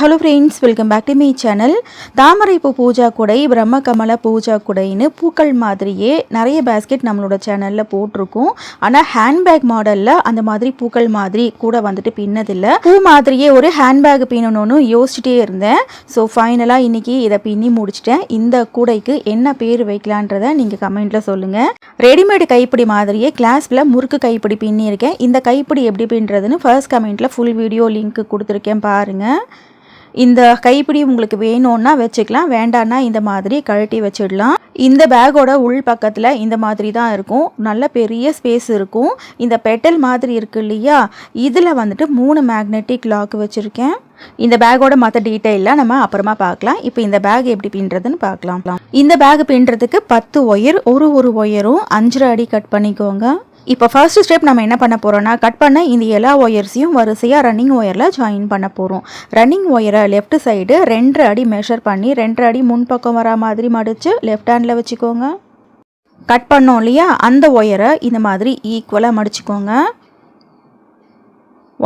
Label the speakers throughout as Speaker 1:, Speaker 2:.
Speaker 1: Hello friends, welcome back to my channel. தாமரைப்பூ பூஜா குடை, பிரம்மகமல பூஜா குடைன்னு பூக்கள் மாதிரியே நிறைய பேஸ்கெட் நம்மளோட சேனலில் போட்டிருக்கோம். ஆனால் ஹேண்ட்பேக் மாடலில் அந்த மாதிரி பூக்கள் மாதிரி கூட வந்துட்டு பின்னதில்லை. பூ மாதிரியே ஒரு ஹேண்ட்பேக் பின்னணும்னு யோசிச்சுட்டே இருந்தேன். ஸோ ஃபைனலாக இன்றைக்கி இதை பின்னி முடிச்சிட்டேன். இந்த கூடைக்கு என்ன பேர் வைக்கலான்றதை நீங்கள் கமெண்ட்டில் சொல்லுங்கள். ரெடிமேடு கைப்பிடி மாதிரியே கிளாஸில் முறுக்கு கைப்பிடி பின்னியிருக்கேன். இந்த கைப்பிடி எப்படி பின்னுறதுன்னு ஃபர்ஸ்ட் கமெண்ட்டில் ஃபுல் வீடியோ லிங்க் கொடுத்துருக்கேன் பாருங்கள். இந்த கைப்பிடி உங்களுக்கு வேணும்னா வச்சுக்கலாம், வேண்டான்னா இந்த மாதிரி கழட்டி வச்சிடலாம். இந்த பேக்கோட உள் பக்கத்தில் இந்த மாதிரி தான் இருக்கும், நல்ல பெரிய ஸ்பேஸ் இருக்கும். இந்த பெட்டல் மாதிரி இருக்கு இல்லையா, இதில் வந்துட்டு 3 மேக்னெட்டிக் லாக் வச்சுருக்கேன். இந்த பேக்கோட மற்ற டீட்டெயிலாம் நம்ம அப்புறமா பார்க்கலாம். இப்போ இந்த பேக் எப்படி பின்னுறதுன்னு பார்க்கலாம். இந்த பேக் பின்னுறதுக்கு 10 ஒயர், ஒரு ஒயரும் 5 அடி கட் பண்ணிக்கோங்க. இப்போ ஃபர்ஸ்ட் ஸ்டெப் நம்ம என்ன பண்ண போகிறோம்னா, கட் பண்ண இந்த எல்லா ஒயர்ஸையும் வரிசையாக ரன்னிங் ஒயரில் ஜாயின் பண்ண போகிறோம். ரன்னிங் ஒயரை லெஃப்ட் சைடு 2 அடி மெஷர் பண்ணி 2 அடி முன்பக்கம் வரா மாதிரி மடித்து லெஃப்ட் ஹேண்டில் வச்சுக்கோங்க. கட் பண்ணோம் இல்லையா, அந்த ஒயரை இந்த மாதிரி ஈக்குவலாக மடிச்சுக்கோங்க.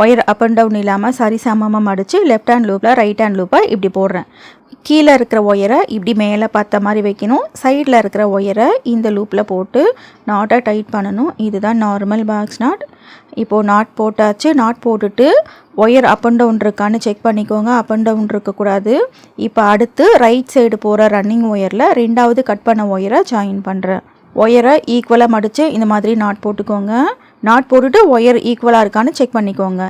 Speaker 1: ஒயர் அப் அண்ட் டவுன் இல்லாமல் சரிசமமாக மடித்து லெஃப்ட் ஹேண்ட் லூப்பில் ரைட் ஹேண்ட் லூப்பை இப்படி போடுறேன். கீழே இருக்கிற ஒயரை இப்படி மேலே பார்த்த மாதிரி வைக்கணும். சைடில் இருக்கிற ஒயரை இந்த லூப்பில் போட்டு நாட்டை டைட் பண்ணணும். இதுதான் நார்மல் பாக்ஸ் நாட். இப்போது நாட் போட்டாச்சு. நாட் போட்டுட்டு ஒயர் அப் அண்ட் டவுன் இருக்கான்னு செக் பண்ணிக்கோங்க. அப் அண்ட் டவுன் இருக்கக்கூடாது. இப்போ அடுத்து ரைட் சைடு போகிற ரன்னிங் ஒயரில் 2வது கட் பண்ண ஒயரை ஜாயின் பண்ணுறேன். ஒயரை ஈக்குவலாக மடித்து இந்த மாதிரி நாட் போட்டுக்கோங்க. நாட் போட்டுட்டு ஒயர் ஈக்குவலாக இருக்கான்னு செக் பண்ணிக்கோங்க.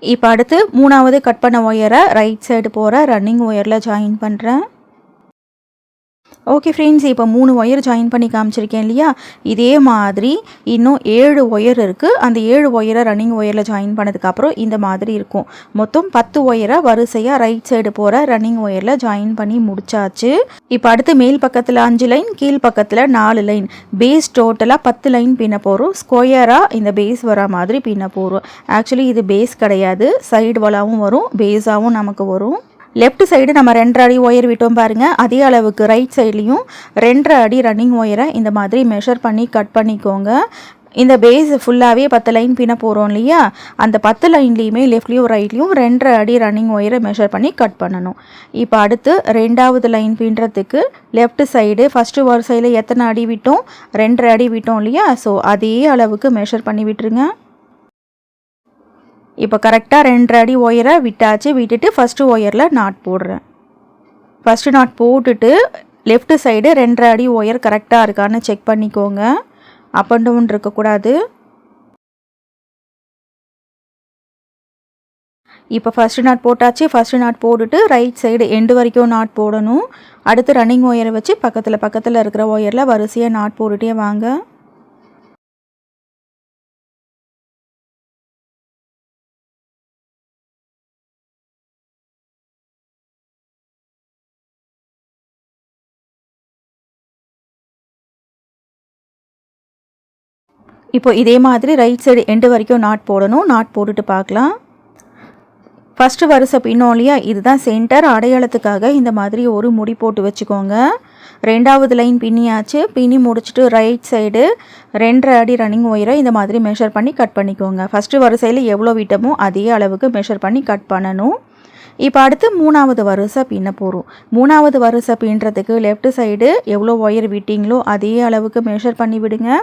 Speaker 1: இப்போ அடுத்து 3வது கட் பண்ண ஒயரை ரைட் சைடு போகிற ரன்னிங் ஒயரில் ஜாயின் பண்ணுறேன். ஓகே ஃப்ரெண்ட்ஸ், இப்போ 3 ஒயர் ஜாயின் பண்ணி காமிச்சிருக்கேன் இல்லையா, இதே மாதிரி இன்னும் 7 ஒயர் இருக்குது. அந்த 7 ஒயரை ரன்னிங் ஒயரில் ஜாயின் பண்ணதுக்கப்புறம் இந்த மாதிரி இருக்கும். மொத்தம் 10 ஒயரை வரிசையாக ரைட் சைடு போகிற ரன்னிங் ஒயரில் ஜாயின் பண்ணி முடிச்சாச்சு. இப்போ அடுத்து மேல் பக்கத்தில் 5 லைன், கீழ் பக்கத்தில் 4 லைன், பேஸ் டோட்டலாக 10 லைன் பின்ன போகிறோம். ஸ்கொயராக இந்த பேஸ் வர மாதிரி பின்ன போகிறோம். ஆக்சுவலி இது பேஸ் கிடையாது, சைடு வலாவும் வரும், பேஸாகவும் நமக்கு வரும். லெஃப்ட் சைடு நம்ம 2 அடி ஒயர் விட்டோம் பாருங்கள், அதே அளவுக்கு ரைட் சைட்லேயும் 2 அடி ரன்னிங் ஒயரை இந்த மாதிரி மெஷர் பண்ணி கட் பண்ணிக்கோங்க. இந்த பேஸ் ஃபுல்லாகவே 10 லைன் பின்ன போகிறோம் இல்லையா, அந்த 10 லைன்லேயுமே லெஃப்ட்லேயும் ரைட்லேயும் 2 அடி ரன்னிங் ஒயரை மெஷர் பண்ணி கட் பண்ணணும். இப்போ அடுத்து 2வது லைன் பின்னுறதுக்கு லெஃப்ட் சைடு ஃபஸ்ட்டு வரிசையில் எத்தனை அடி விட்டோம், 2 அடி விட்டோம் இல்லையா, ஸோ அதே அளவுக்கு மெஷர் பண்ணி விட்டுருங்க. இப்போ கரெக்டாக 2 அடி ஒயரை விட்டாச்சு. விட்டுட்டு ஃபஸ்ட்டு ஒயரில் நாட் போடுறேன். ஃபஸ்ட்டு நாட் போட்டுட்டு லெஃப்ட் சைடு 2 அடி ஒயர் கரெக்டாக இருக்கான்னு செக் பண்ணிக்கோங்க. அப் அண்ட் டவுன் இருக்கக்கூடாது. இப்போ ஃபஸ்ட்டு நாட் போட்டாச்சு. ஃபஸ்ட்டு நாட் போட்டுட்டு ரைட் சைடு எண்டு வரைக்கும் நாட் போடணும். அடுத்து ரன்னிங் ஒயரை வச்சு பக்கத்தில் இருக்கிற ஒயரில் வரிசையாக நாட் போட்டுகிட்டே வாங்க. இப்போ இதே மாதிரி ரைட் சைடு எண்டு வரைக்கும் நாட் போடணும். நாட் போட்டுட்டு பார்க்கலாம். ஃபஸ்ட்டு வரிசை பின்னோம் இல்லையா, இதுதான் சென்டர். அடையாளத்துக்காக இந்த மாதிரி ஒரு முடி போட்டு வச்சுக்கோங்க. 2வது லைன் பின்னியாச்சு. பின்னி முடிச்சுட்டு ரைட் சைடு 2 அடி ரன்னிங் ஒயரை இந்த மாதிரி மெஷர் பண்ணி கட் பண்ணிக்கோங்க. ஃபஸ்ட்டு வரிசையில் எவ்வளோ விட்டமோ அதே அளவுக்கு மெஷர் பண்ணி கட் பண்ணணும். இப்போ அடுத்து 3வது வரிசை பின்ன போகிறோம். 3வது வரிசை பின்னுறதுக்கு லெஃப்ட் சைடு எவ்வளோ ஒயர் விட்டிங்களோ அதே அளவுக்கு மெஷர் பண்ணி விடுங்க.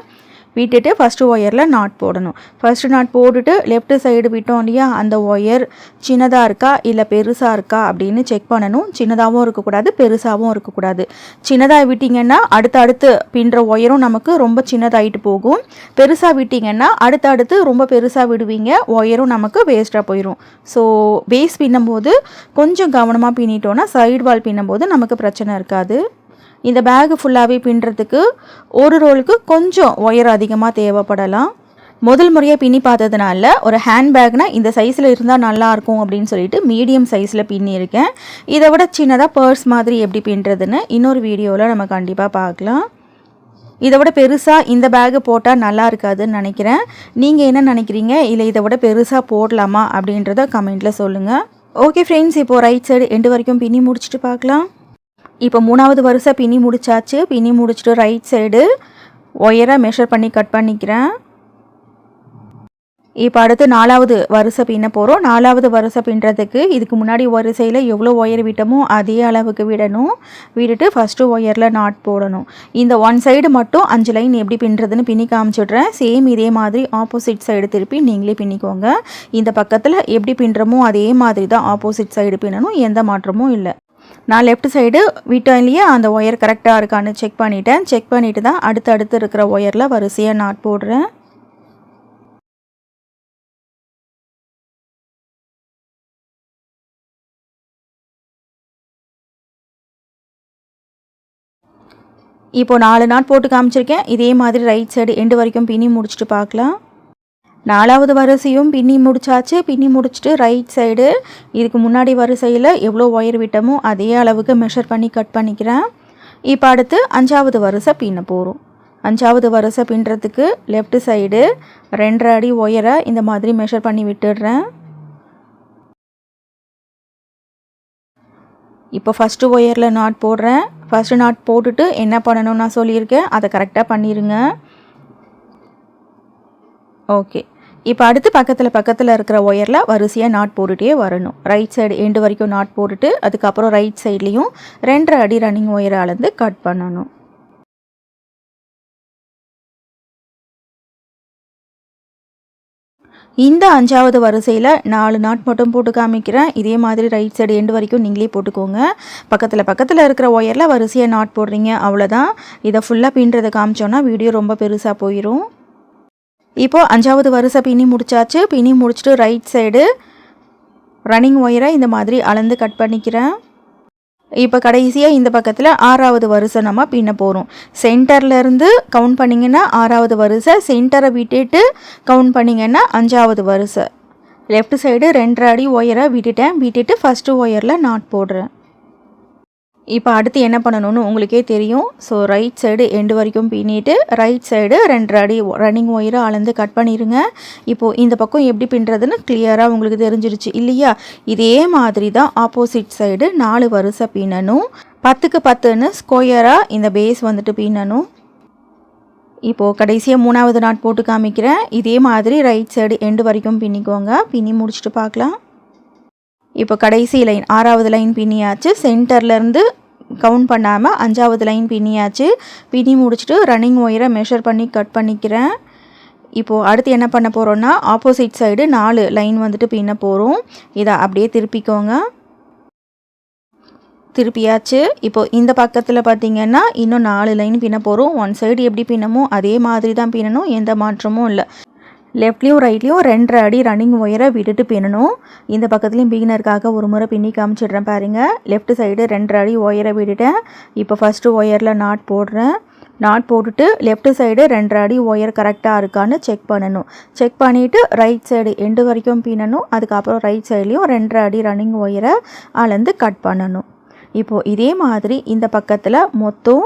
Speaker 1: விட்டுட்டு ஃபஸ்ட்டு ஒயரில் நாட் போடணும். ஃபஸ்ட்டு நாட் போட்டுட்டு லெஃப்ட் சைடு விட்டோம் இல்லையா, அந்த ஒயர் சின்னதாக இருக்கா இல்லை பெருசாக இருக்கா அப்படின்னு செக் பண்ணணும். சின்னதாகவும் இருக்கக்கூடாது, பெருசாகவும் இருக்கக்கூடாது. சின்னதாக விட்டிங்கன்னா அடுத்து பின்னுற ஒயரும் நமக்கு ரொம்ப சின்னதாகிட்டு போகும். பெருசாக விட்டிங்கன்னா அடுத்து ரொம்ப பெருசாக விடுவீங்க, ஒயரும் நமக்கு வேஸ்ட்டாக போயிடும். ஸோ பேஸ் பின்னும்போது கொஞ்சம் கவனமாக பின்னிட்டோன்னா சைடு வால் பின்னும்போது நமக்கு பிரச்சனை இருக்காது. இந்த பேகு ஃபுல்லாகவே பின்னுறதுக்கு ஒரு ரோலுக்கு கொஞ்சம் ஒயர் அதிகமாக தேவைப்படலாம். முதல் முறையாக பின்னி பார்த்ததுனால ஒரு ஹேண்ட்பேக்னால் இந்த சைஸில் இருந்தால் நல்லாயிருக்கும் அப்படின்னு சொல்லிட்டு மீடியம் சைஸில் பின்னியிருக்கேன். இதை விட சின்னதாக பர்ஸ் மாதிரி எப்படி பின்னுறதுன்னு இன்னொரு வீடியோவில் நம்ம கண்டிப்பாக பார்க்கலாம். இதை விட பெருசாக இந்த பேகு போட்டால் நல்லா இருக்காதுன்னு நினைக்கிறேன். நீங்கள் என்ன நினைக்கிறீங்க, இல்லை இதை விட பெருசாக போடலாமா அப்படின்றத கமெண்ட்டில் சொல்லுங்கள். ஓகே ஃப்ரெண்ட்ஸ், இப்போது ரைட் சைடு எண்டு வரைக்கும் பின்னி முடிச்சுட்டு பார்க்கலாம். இப்போ 3வது வரிசை பின்னி முடிச்சாச்சு. பின்னி முடிச்சுட்டு ரைட் சைடு ஒயரை மெஷர் பண்ணி கட் பண்ணிக்கிறேன். இப்போ அடுத்து 4வது வரிசை பின்ன போகிறோம். 4வது வரிசை பின்னுறதுக்கு இதுக்கு முன்னாடி வரிசையில் எவ்வளோ ஒயர் விட்டோமோ அதே அளவுக்கு விடணும். விட்டுட்டு ஃபஸ்ட்டு ஒயரில் நாட் போடணும். இந்த ஒன் சைடு மட்டும் 5 லைன் எப்படி பின்னுறதுன்னு பின்னி காமிச்சிடுறேன். சேம் இதே மாதிரி ஆப்போசிட் சைடு திருப்பி நீங்களே பின்னிக்கோங்க. இந்த பக்கத்தில் எப்படி பின்னுறமோ அதே மாதிரி தான் ஆப்போசிட் சைடு பின்னணும். எந்த மாற்றமும் இல்லை. நான் லெஃப்ட் சைடு விட்டோம் இல்லையா, அந்த ஒயர் கரெக்டாக இருக்கான்னு செக் பண்ணிட்டேன். செக் பண்ணிவிட்டு தான் அடுத்து இருக்கிற ஒயரில் வரிசையாக நாட் போடுறேன். இப்போ 4 நாட் போட்டு காமிச்சிருக்கேன். இதே மாதிரி ரைட் சைடு எண்டு வரைக்கும் பின்னி முடிச்சுட்டு பார்க்கலாம். 4வது வரிசையும் பின்னி முடிச்சாச்சு. பின்னி முடிச்சுட்டு ரைட் சைடு இதுக்கு முன்னாடி வரிசையில் எவ்வளோ ஒயர் விட்டோமோ அதே அளவுக்கு மெஷர் பண்ணி கட் பண்ணிக்கிறேன். இப்போ அடுத்து 5வது வரிசை பின்ன போகிறோம். 5வது வரிசை பின்னுறதுக்கு லெஃப்ட் சைடு 2.5 அடி ஒயரை இந்த மாதிரி மெஷர் பண்ணி விட்டுடுறேன். இப்போ ஃபஸ்ட்டு ஒயரில் நாட் போடுறேன். ஃபஸ்ட்டு நாட் போட்டுட்டு என்ன பண்ணணும்னு நான் சொல்லியிருக்கேன், அதை கரெக்டாக பண்ணிடுங்க. ஓகே. இப்போ அடுத்து பக்கத்தில் இருக்கிற ஒயரில் வரிசையாக நாட் போட்டுகிட்டே வரணும். ரைட் சைடு எண்டு வரைக்கும் நாட் போட்டுட்டு அதுக்கப்புறம் ரைட் சைட்லேயும் 2.5 அடி ரன்னிங் ஒயரை அளந்து கட் பண்ணணும். இந்த 5வது வரிசையில் 4 நாட் மட்டும் போட்டு காமிக்கிறேன். இதே மாதிரி ரைட் சைடு எண்டு வரைக்கும் நீங்களே போட்டுக்கோங்க. பக்கத்தில் இருக்கிற ஒயரில் வரிசையாக நாட் போடுறீங்க, அவ்வளோதான். இதை ஃபுல்லாக பின்னுறதை காமிச்சோன்னா வீடியோ ரொம்ப பெருசாக போயிடும். இப்போது 5வது வரிசை பின்னி முடிச்சாச்சு. பின்னி முடிச்சுட்டு ரைட் சைடு ரன்னிங் ஒயரை இந்த மாதிரி அளந்து கட் பண்ணிக்கிறேன். இப்போ கடைசியாக இந்த பக்கத்தில் 6வது வரிசை நம்ம பின்ன போகிறோம். சென்டர்லேருந்து கவுண்ட் பண்ணிங்கன்னா 6வது வரிசை, சென்டரை விட்டுட்டு கவுண்ட் பண்ணிங்கன்னா 5வது வரிசை. லெஃப்ட் சைடு 2.5 அடி ஒயரை விட்டுட்டு ஃபஸ்ட்டு ஒயரில் நாட் போடுறேன். இப்போ அடுத்து என்ன பண்ணணும்னு உங்களுக்கே தெரியும். ஸோ ரைட் சைடு எண்டு வரைக்கும் பின்னிட்டு ரைட் சைடு 2.5 அடி ரன்னிங் ஒயரை அளந்து கட் பண்ணிடுங்க. இப்போது இந்த பக்கம் எப்படி பின்னுறதுன்னு கிளியராக உங்களுக்கு தெரிஞ்சிருச்சு இல்லையா? இதே மாதிரி தான் ஆப்போசிட் சைடு 4 வரிசை பின்னணும். 10க்கு 10ன்னு ஸ்கொயராக இந்த பேஸ் வந்துட்டு பின்னணும். இப்போது கடைசியாக 3வது நாட் போட்டு காமிக்கிறேன். இதே மாதிரி ரைட் சைடு எண்டு வரைக்கும் பின்னிக்கோங்க. பின்னி முடிச்சுட்டு பார்க்கலாம். இப்போ கடைசி லைன் 6வது லைன் பின்னியாச்சு. சென்டர்லேருந்து கவுண்ட் பண்ணாமல் 5வது லைன் பின்னியாச்சு. பின்னி முடிச்சுட்டு ரன்னிங் ஒயரை மெஷர் பண்ணி கட் பண்ணிக்கிறேன். இப்போது அடுத்து என்ன பண்ண போகிறோன்னா ஆப்போசிட் சைடு 4 லைன் வந்துட்டு பின்ன போகிறோம். இதை அப்படியே திருப்பிக்கோங்க. திருப்பியாச்சு. இப்போது இந்த பக்கத்தில் பார்த்திங்கன்னா இன்னும் 4 லைன் பின்ன போகிறோம். ஒன் சைடு எப்படி பின்னமோ அதே மாதிரி தான் பின்னணும், எந்த மாற்றமும் இல்லை. லெஃப்ட்லேயும் ரைட்லேயும் 2.5 அடி ரன்னிங் ஒயரை விட்டுட்டு பின்னணும். இந்த பக்கத்துலேயும் பிகினருக்காக ஒரு முறை பின்னி காமிச்சிடுறேன் பாருங்கள். லெஃப்ட் சைடு 2.5 அடி ஒயரை விட்டுட்டேன். இப்போ ஃபஸ்ட்டு ஒயரில் நாட் போடுறேன். நாட் போட்டுட்டு லெஃப்ட் சைடு 2.5 அடி ஒயர் கரெக்டாக இருக்கான்னு செக் பண்ணணும். செக் பண்ணிவிட்டு ரைட் சைடு எண்டு வரைக்கும் பின்னணும். அதுக்கப்புறம் ரைட் சைட்லேயும் 2.5 அடி ரன்னிங் ஒயரை அளந்து கட் பண்ணணும். இப்போது இதே மாதிரி இந்த பக்கத்தில் மொத்தம்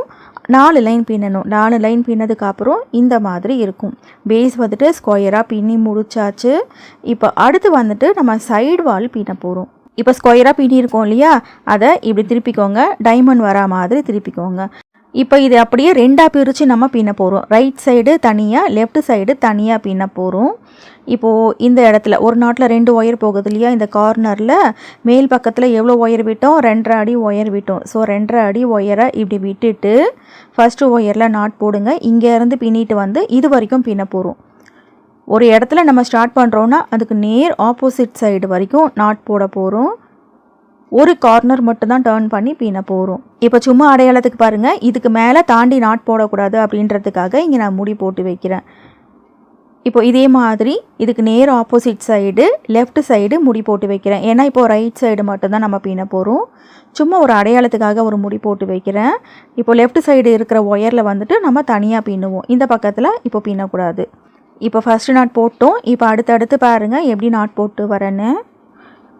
Speaker 1: 4 லைன் பின்னணும். 4 லைன் பின்னதுக்கப்புறம் இந்த மாதிரி இருக்கும். பேஸ் வந்துட்டு ஸ்கொயராக பின்னி முடிச்சாச்சு. இப்போ அடுத்து வந்துட்டு நம்ம சைடு வால் பின்ன போகிறோம். இப்போ ஸ்கொயராக பின்னியிருக்கோம் இல்லையா, அதை இப்படி திருப்பிக்கோங்க. டைமண்ட் வரா மாதிரி திருப்பிக்கோங்க. இப்போ இது அப்படியே 2ஆக பிரித்து நம்ம பின்ன போகிறோம். ரைட் சைடு தனியாக, லெஃப்ட் சைடு தனியாக பின்ன போகிறோம். இப்போது இந்த இடத்துல ஒரு நாட்டில் 2 ஒயர் போகுது இல்லையா, இந்த கார்னரில் மேல் பக்கத்தில் எவ்வளோ ஒயர் விட்டோம், 2.5 அடி ஒயர் விட்டோம். ஸோ 2.5 அடி ஒயரை இப்படி விட்டுட்டு ஃபஸ்ட்டு ஒயரில் நாட் போடுங்க. இங்கேருந்து பின்னிட்டு வந்து இது வரைக்கும் பின்ன போகிறோம். ஒரு இடத்துல நம்ம ஸ்டார்ட் பண்ணுறோன்னா அதுக்கு நேர் ஆப்போசிட் சைடு வரைக்கும் நாட் போட போகிறோம். ஒரு கார்னர் மட்டும் தான் டர்ன் பண்ணி பின்ன போகிறோம். இப்போ சும்மா அடையாளத்துக்கு பாருங்கள், இதுக்கு மேலே தாண்டி நாட் போடக்கூடாது அப்படின்றதுக்காக இங்கே நான் முடி போட்டு வைக்கிறேன். இப்போ இதே மாதிரி இதுக்கு நேர் ஆப்போசிட் சைடு லெஃப்ட் சைடு முடி போட்டு வைக்கிறேன். ஏன்னா இப்போது ரைட் சைடு மட்டும்தான் நம்ம பின்ன போகிறோம். சும்மா ஒரு அடையாளத்துக்காக ஒரு முடி போட்டு வைக்கிறேன். இப்போ லெஃப்ட் சைடு இருக்கிற ஒயரில் வந்துட்டு நம்ம தனியாக பின்னுவோம். இந்த பக்கத்தில் இப்போ பின்னக்கூடாது. இப்போ ஃபஸ்ட்டு நாட் போட்டோம். இப்போ அடுத்தடுத்து பாருங்கள் எப்படி நாட் போட்டு வரேன்னு.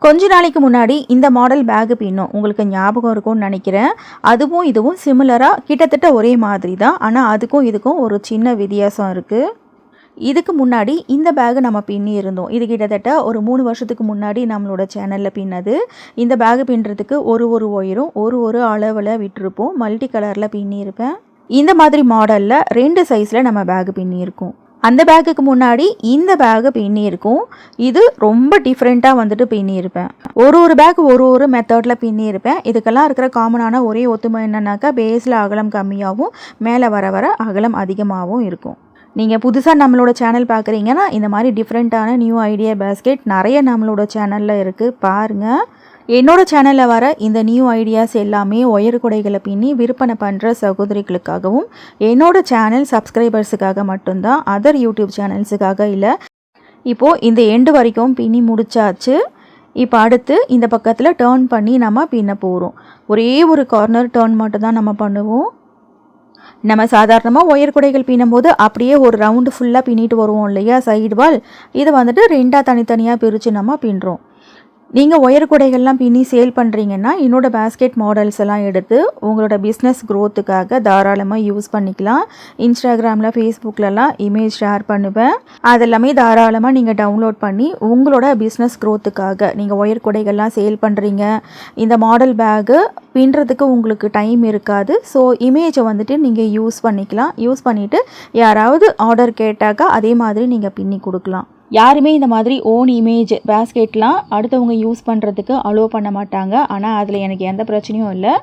Speaker 1: கொஞ்ச நாளைக்கு முன்னாடி இந்த மாடல் பேகு பின்னும் உங்களுக்கு ஞாபகம் இருக்கும்னு நினைக்கிறேன். அதுவும் இதுவும் சிமிலராக கிட்டத்தட்ட ஒரே மாதிரி தான். ஆனால் அதுக்கும் இதுக்கும் ஒரு சின்ன வித்தியாசம் இருக்குது. இதுக்கு முன்னாடி இந்த பேகு நம்ம பின்னி இருந்தோம். இது கிட்டத்தட்ட ஒரு 3 வருஷத்துக்கு முன்னாடி நம்மளோட சேனலில் பின்னது. இந்த பேகு பின்னுறதுக்கு ஒரு ஒயரும் ஒரு அளவில் விட்டுருப்போம். மல்டி கலரில் பின்னியிருப்பேன். இந்த மாதிரி மாடலில் 2 சைஸில் நம்ம பேகு பின்னியிருக்கோம். அந்த பேக்குக்கு முன்னாடி இந்த பேக்கு பின்னியிருக்கும். இது ரொம்ப டிஃப்ரெண்ட்டாக வந்துட்டு பின்னியிருப்பேன். ஒரு பேக் ஒரு மெத்தடில் பின்னியிருப்பேன். இதுக்கெல்லாம் இருக்கிற காமனான ஒரே ஒத்துமை என்னன்னாக்கா, பேஸில் அகலம் கம்மியாகவும் மேலே வர வர அகலம் அதிகமாகவும் இருக்கும். நீங்கள் புதுசாக நம்மளோட சேனல் பார்க்குறீங்கன்னா இந்த மாதிரி டிஃப்ரெண்ட்டான நியூ ஐடியா பேஸ்கெட் நிறைய நம்மளோட சேனலில் இருக்குது, பாருங்கள். என்னோடய சேனலில் வர இந்த நியூ ஐடியாஸ் எல்லாமே ஒயர் குடைகளை பின்னி விற்பனை பண்ணுற சகோதரிகளுக்காகவும் என்னோடய சேனல் சப்ஸ்கிரைபர்ஸுக்காக மட்டும்தான், அதர் யூடியூப் சேனல்ஸுக்காக இல்லை. இப்போது இந்த எண்டு வரைக்கும் பின்னி முடிச்சாச்சு. இப்போ அடுத்து இந்த பக்கத்தில் டேர்ன் பண்ணி நம்ம பின்ன போகிறோம். ஒரே ஒரு கார்னர் டேர்ன் மட்டும் தான் நம்ம பண்ணுவோம். நம்ம சாதாரணமாக ஒயர் குடைகள் பின்னும்போது அப்படியே ஒரு ரவுண்டு ஃபுல்லாக பின்னிட்டு வருவோம் இல்லையா, சைடு வால். இதை வந்துட்டு 2 தனித்தனியாக பிரித்து நம்ம பின்னுறோம். நீங்கள் ஒயர் குடைகள்லாம் பின்னி சேல் பண்ணுறீங்கன்னா என்னோடய பேஸ்கெட் மாடல்ஸ் எல்லாம் எடுத்து உங்களோட பிஸ்னஸ் க்ரோத்துக்காக தாராளமாக யூஸ் பண்ணிக்கலாம். இன்ஸ்டாகிராமில் ஃபேஸ்புக்கிலலாம் இமேஜ் ஷேர் பண்ணுவேன். அதெல்லாமே தாராளமாக நீங்கள் டவுன்லோட் பண்ணி உங்களோட பிஸ்னஸ் க்ரோத்துக்காக நீங்கள் ஒயர் குடைகள்லாம் சேல் பண்ணுறீங்க. இந்த மாடல் பேக்கு பின்னுறதுக்கு உங்களுக்கு டைம் இருக்காது. ஸோ இமேஜை வந்துட்டு நீங்கள் யூஸ் பண்ணிக்கலாம். யூஸ் பண்ணிவிட்டு யாராவது ஆர்டர் கேட்டாக்கா அதே மாதிரி நீங்கள் பின்னி கொடுக்கலாம். யாருமே இந்த மாதிரி ஓன் இமேஜ் பேஸ்கெட்லாம் அடுத்தவங்க யூஸ் பண்ணுறதுக்கு அலோவ் பண்ண மாட்டாங்க. ஆனால் அதில் எனக்கு எந்த பிரச்சனையும் இல்லை.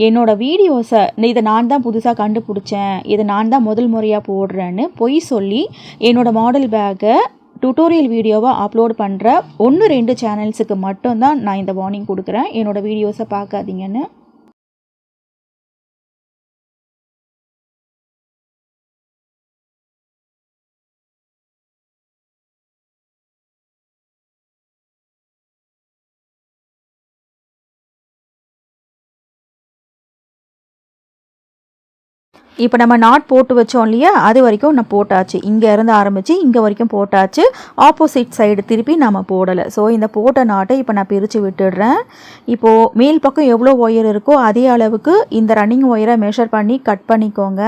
Speaker 1: என்னோடய வீடியோஸை இதை நான் தான் புதுசாக கண்டுபிடிச்சேன், இதை நான் தான் முதல் முறையாக போடுறேன்னு பொய் சொல்லி என்னோடய மாடல் பேக்கை டுட்டோரியல் வீடியோவாக அப்லோட் பண்ணுற 1-2 சேனல்ஸுக்கு மட்டும்தான் நான் இந்த வார்னிங் கொடுக்குறேன், என்னோடய வீடியோஸை பார்க்காதீங்கன்னு. இப்போ நம்ம நாட் போட்டு வச்சோம் இல்லையா, அது வரைக்கும் நான் போட்டாச்சு. இங்கே இருந்து ஆரம்பித்து இங்கே வரைக்கும் போட்டாச்சு. ஆப்போசிட் சைடு திருப்பி நம்ம போடலை. ஸோ இந்த போட்ட நாட்டை இப்போ நான் பிரித்து விட்டுடுறேன். இப்போது மேல் பக்கம் எவ்வளோ ஒயர் இருக்கோ அதே அளவுக்கு இந்த ரன்னிங் ஒயரை மெஷர் பண்ணி கட் பண்ணிக்கோங்க.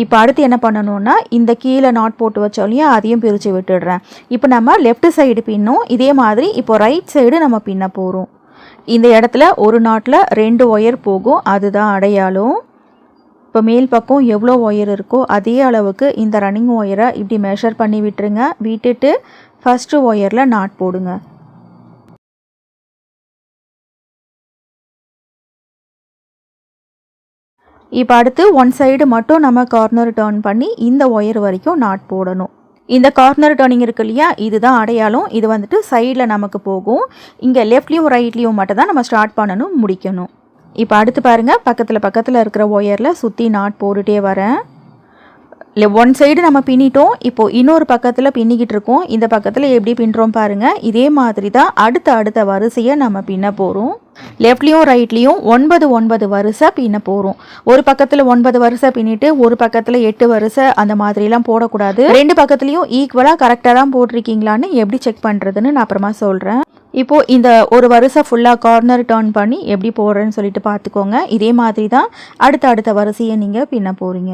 Speaker 1: இப்போ அடுத்து என்ன பண்ணணும்னா, இந்த கீழே நாட் போட்டு வச்சோம் இல்லையா, அதையும் பிரித்து விட்டுடுறேன். இப்போ நம்ம லெஃப்ட் சைடு பின்னும் இதே மாதிரி இப்போ ரைட் சைடு நம்ம பின்ன போகிறோம். இந்த இடத்துல ஒரு நாட்டில் 2 ஒயர் போகும், அதுதான் அடையாளம். இப்போ மேல் பக்கம் எவ்வளோ ஒயர் இருக்கோ அதே அளவுக்கு இந்த ரன்னிங் ஒயரை இப்படி மெஷர் பண்ணி விட்டுருங்க. விட்டுட்டு ஃபஸ்ட்டு ஒயரில் நாட் போடுங்க. இப்போ அடுத்து ஒன் சைடு மட்டும் நம்ம கார்னர் டர்ன் பண்ணி இந்த ஒயர் வரைக்கும் நாட் போடணும். இந்த கார்னர் டர்னிங் இருக்கு இல்லையா, இதுதான் அடையாளம். இது வந்துட்டு சைடில் நமக்கு போகும். இங்கே லெஃப்ட்லேயும் ரைட்லேயும் மட்டும் தான் நம்ம ஸ்டார்ட் பண்ணணும், முடிக்கணும். இப்போ அடுத்து பாருங்கள், பக்கத்தில் இருக்கிற ஒயரில் சுற்றி நாட் போட்டுகிட்டே வரேன். ஒன் சைடு நம்ம பின்னிட்டோம். இப்போது இன்னொரு பக்கத்தில் பின்னிக்கிட்டு இருக்கோம். இந்த பக்கத்தில் எப்படி பின்னுறோம் பாருங்கள். இதே மாதிரி தான் அடுத்த வரிசையை நம்ம பின்ன போகிறோம். லெஃப்ட்லேயும் ரைட்லேயும் 9 வரிசை பின்ன போகிறோம். ஒரு பக்கத்தில் 9 வரிசை பின்னிட்டு ஒரு பக்கத்தில் 8 வரிசை அந்த மாதிரிலாம் போடக்கூடாது. 2 பக்கத்துலேயும் ஈக்குவலாக கரெக்டாக தான் போட்டிருக்கீங்களான்னு எப்படி செக் பண்ணுறதுன்னு நான் அப்புறமா சொல்கிறேன். இப்போது இந்த ஒரு வரிசை ஃபுல்லாக கார்னர் டர்ன் பண்ணி எப்படி போடுறேன்னு சொல்லிட்டு பார்த்துக்கோங்க. இதே மாதிரி தான் அடுத்த வரிசையை நீங்கள் பின்ன போகிறீங்க.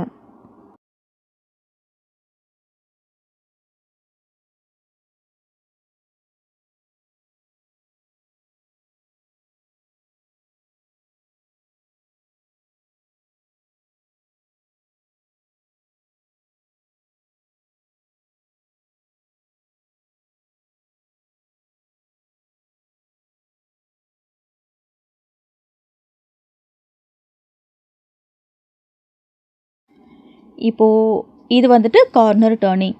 Speaker 1: இப்போது இது வந்துட்டு கார்னர் டர்னிங்.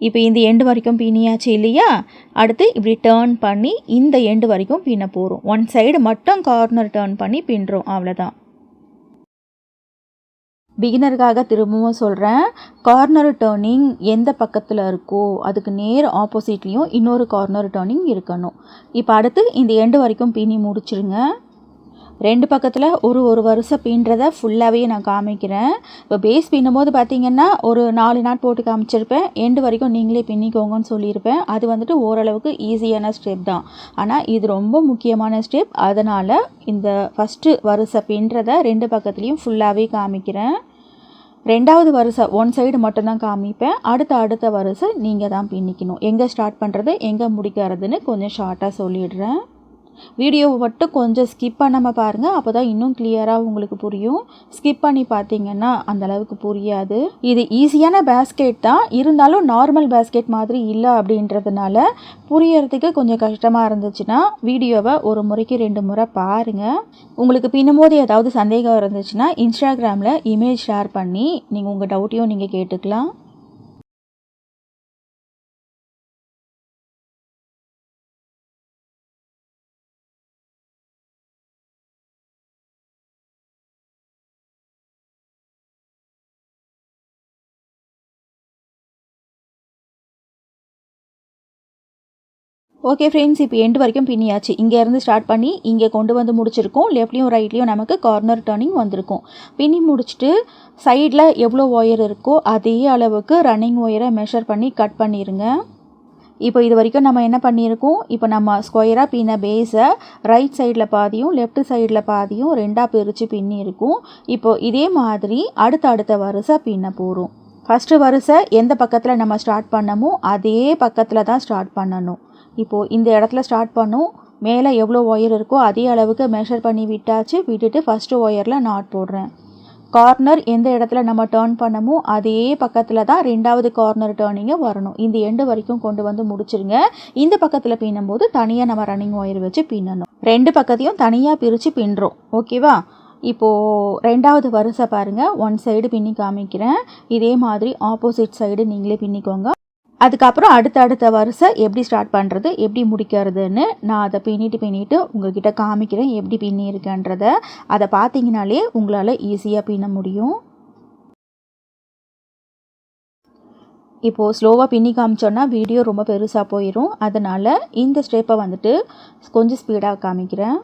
Speaker 1: இப்போ இந்த எண்டு வரைக்கும் பின்னியாச்சு இல்லையா, அடுத்து இப்படி டேர்ன் பண்ணி இந்த எண்டு வரைக்கும் பின்ன போகிறோம். ஒன் சைடு மட்டும் கார்னர் டேர்ன் பண்ணி பின்னுறோம், அவ்வளோதான். பிகினருக்காக திரும்பவும் சொல்கிறேன், கார்னர் டேர்னிங் எந்த பக்கத்தில் இருக்கோ அதுக்கு நேர் ஆப்போசிட்லேயும் இன்னொரு கார்னர் டேர்னிங் இருக்கணும். இப்போ அடுத்து இந்த எண்டு வரைக்கும் பின்னி முடிச்சிருங்க. 2 பக்கத்தில் ஒரு வரிசை பின்னுறதை ஃபுல்லாகவே நான் காமிக்கிறேன். இப்போ பேஸ் பின்னும்போது பார்த்திங்கன்னா ஒரு 4 நாட் போட்டு காமிச்சிருப்பேன். எண்டு வரைக்கும் நீங்களே பின்னிக்கோங்கன்னு சொல்லியிருப்பேன். அது வந்துட்டு ஓரளவுக்கு ஈஸியான ஸ்டெப் தான். ஆனால் இது ரொம்ப முக்கியமான ஸ்டெப். அதனால் இந்த ஃபஸ்ட்டு வரிசை பின்னுறதை 2 பக்கத்துலேயும் ஃபுல்லாகவே காமிக்கிறேன். 2வது வரிசை ஒன் சைடு மட்டும்தான் காமிப்பேன். அடுத்த வரிசை நீங்கள் தான் பின்னிக்கணும். எங்கே ஸ்டார்ட் பண்ணுறது எங்கே முடிக்கிறதுன்னு கொஞ்சம் ஷார்ட்டாக சொல்லிடுறேன். வீடியோவை மட்டும் கொஞ்சம் ஸ்கிப் பண்ணாமல் பாருங்கள், அப்போ தான் இன்னும் கிளியராக உங்களுக்கு புரியும். ஸ்கிப் பண்ணி பார்த்தீங்கன்னா அந்தளவுக்கு புரியாது. இது ஈஸியான பேஸ்கெட் தான், இருந்தாலும் நார்மல் பேஸ்கெட் மாதிரி இல்லை அப்படின்றதுனால புரியறதுக்கு கொஞ்சம் கஷ்டமாக இருந்துச்சுன்னா வீடியோவை ஒரு முறைக்கு 2 முறை பாருங்கள். உங்களுக்கு பின்னும்போது ஏதாவது சந்தேகம் இருந்துச்சுன்னா இன்ஸ்டாகிராமில் இமேஜ் ஷேர் பண்ணி நீங்கள் உங்கள் டவுட்டையும் நீங்கள் கேட்டுக்கலாம். ஓகே ஃப்ரெண்ட்ஸ், இப்போ எண்டு வரைக்கும் பின்னியாச்சு. இங்கேருந்து ஸ்டார்ட் பண்ணி இங்கே கொண்டு வந்து முடிச்சிருக்கோம். லெஃப்ட்லேயும் ரைட்லேயும் நமக்கு கார்னர் டர்னிங் வந்திருக்கும். பின்னி முடிச்சுட்டு சைடில் எவ்வளோ ஒயர் இருக்கோ அதே அளவுக்கு ரன்னிங் ஒயரை மெஷர் பண்ணி கட் பண்ணிடுங்க. இப்போ இது வரைக்கும் நம்ம என்ன பண்ணியிருக்கோம், இப்போ நம்ம ஸ்கொயராக பின்ன பேஸை ரைட் சைடில் பாதியும் லெஃப்ட் சைடில் பாதியும் 2ஆக பிரித்து பின்னியிருக்கும். இப்போது இதே மாதிரி அடுத்த வரிசை பின்ன போகிறோம். ஃபஸ்ட்டு வரிசை எந்த பக்கத்தில் நம்ம ஸ்டார்ட் பண்ணமோ அதே பக்கத்தில் தான் ஸ்டார்ட் பண்ணணும். இப்போது இந்த இடத்துல ஸ்டார்ட் பண்ணும், மேலே எவ்வளோ ஒயர் இருக்கோ அதே அளவுக்கு மெஷர் பண்ணி விட்டுட்டு ஃபஸ்ட்டு ஒயரில் நாட் போடுறேன். கார்னர் எந்த இடத்துல நம்ம டேர்ன் பண்ணமோ அதே பக்கத்தில் தான் 2வது கார்னர் டேர்னிங்கை வரணும். இந்த எண்டு வரைக்கும் கொண்டு வந்து முடிச்சிருங்க. இந்த பக்கத்தில் பின்னும்போது தனியாக நம்ம ரன்னிங் ஒயர் வச்சு பின்னணும். 2 பக்கத்தையும் தனியாக பிரித்து பின்னுறோம். ஓகேவா? இப்போது 2வது வரிசை பாருங்கள், 1 சைடு பின்னி காமிக்கிறேன். இதே மாதிரி ஆப்போசிட் சைடு நீங்களே பின்னிக்கோங்க. அதுக்கப்புறம் அடுத்த வரிசை எப்படி ஸ்டார்ட் பண்ணுறது, எப்படி முடிக்கிறதுன்னு நான் அதை பின்னிட்டு உங்கள்கிட்ட காமிக்கிறேன் எப்படி பின்னியிருக்கேன்றதை. அதை பார்த்தீங்கனாலே உங்களால் ஈஸியாக பின்ன முடியும். இப்போது ஸ்லோவாக பின்னி காமிச்சோன்னா வீடியோ ரொம்ப பெருசாக போயிடும். அதனால் இந்த ஸ்டெப்பை வந்துட்டு கொஞ்சம் ஸ்பீடாக காமிக்கிறேன்.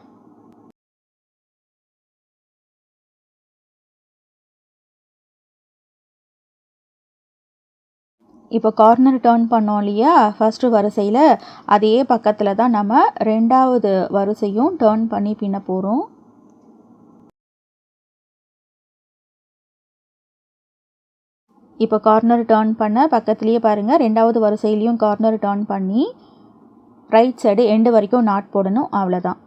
Speaker 1: இப்போ கார்னர் டர்ன் பண்ணோம் இல்லையா, ஃபஸ்ட்டு வரிசையில் அதே பக்கத்தில் தான் நம்ம 2வது வரிசையும் டர்ன் பண்ணி பின்ன போகிறோம். இப்போ கார்னர் டர்ன் பண்ண பக்கத்துலேயே பாருங்கள், 2வது வரிசையிலையும் கார்னர் டர்ன் பண்ணி ரைட் சைடு எண்டு வரைக்கும் நாட் போடணும். அவ்வளோதான்.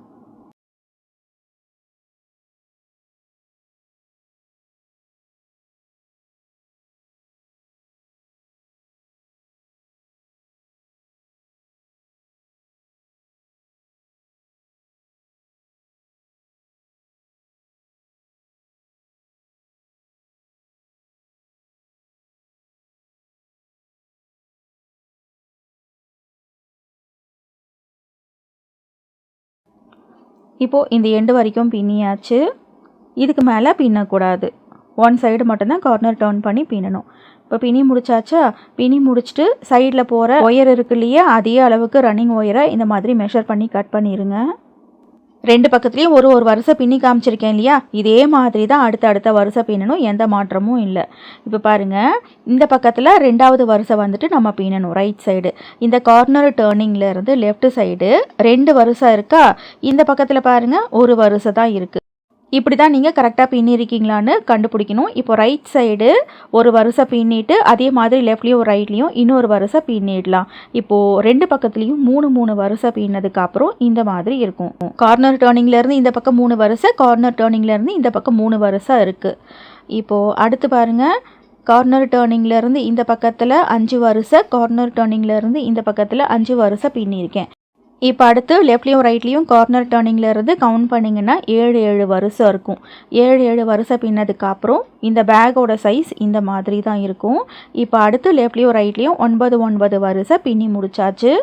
Speaker 1: இப்போது இந்த எண்டு வரைக்கும் பின்னியாச்சு. இதுக்கு மேலே பின்னக்கூடாது. 1 சைடு மட்டும்தான் கார்னர் டர்ன் பண்ணி பின்னணும். இப்போ பின்னி முடிச்சாச்சா? பின்னி முடிச்சுட்டு சைடில் போகிற ஒயர் இருக்கு இல்லையா, அதே அளவுக்கு ரன்னிங் ஒயரை இந்த மாதிரி மெஷர் பண்ணி கட் பண்ணிடுங்க. 2 பக்கத்துலேயும் ஒரு வரிசை பின்னி காமிச்சிருக்கேன் இல்லையா, இதே மாதிரி தான் அடுத்த வரிசை பின்னணும். எந்த மாற்றமும் இல்லை. இப்போ பாருங்கள், இந்த பக்கத்தில் 2வது வரிசை வந்துட்டு நம்ம பின்னணும் ரைட் சைடு. இந்த கார்னர் டேர்னிங்லேருந்து லெஃப்ட் சைடு 2 வரிசை இருக்கா, இந்த பக்கத்தில் பாருங்கள் ஒரு வரிசை தான் இருக்குது. இப்படி தான் நீங்கள் கரெக்டாக பின்னிருக்கீங்களான்னு கண்டுபிடிக்கணும். இப்போ ரைட் சைடு ஒரு வரிசை பின்னிட்டு அதே மாதிரி லெஃப்ட்லேயும் ரைட்லேயும் இன்னொரு வரிசை பின்னிடலாம். இப்போது 2 பக்கத்துலேயும் 3 வரிசை பின்னதுக்கப்புறம் இந்த மாதிரி இருக்கும். கார்னர் டேர்னிங்லேருந்து இந்த பக்கம் 3 வரிசை, கார்னர் டேர்னிங்லேருந்து இந்த பக்கம் 3 வரிசை இருக்குது. இப்போது அடுத்து பாருங்கள், கார்னர் டேர்னிங்லேருந்து இந்த பக்கத்தில் 5 வரிசை, கார்னர் டேர்னிங்லேருந்து இந்த பக்கத்தில் 5 வரிசை பின்னியிருக்கேன். இப்போ அடுத்து லெஃப்ட்லேயும் ரைட்லேயும் கார்னர் டர்னிங்லேருந்து கவுண்ட் பண்ணிங்கன்னா 7 வரிசை இருக்கும். 7 வரிசை பின்னதுக்கப்புறம் இந்த பேக்கோட சைஸ் இந்த மாதிரி தான் இருக்கும். இப்போ அடுத்து லெஃப்ட்லேயும் ரைட்லேயும் 9 வரிசை பின்னி முடிச்சாச்சு.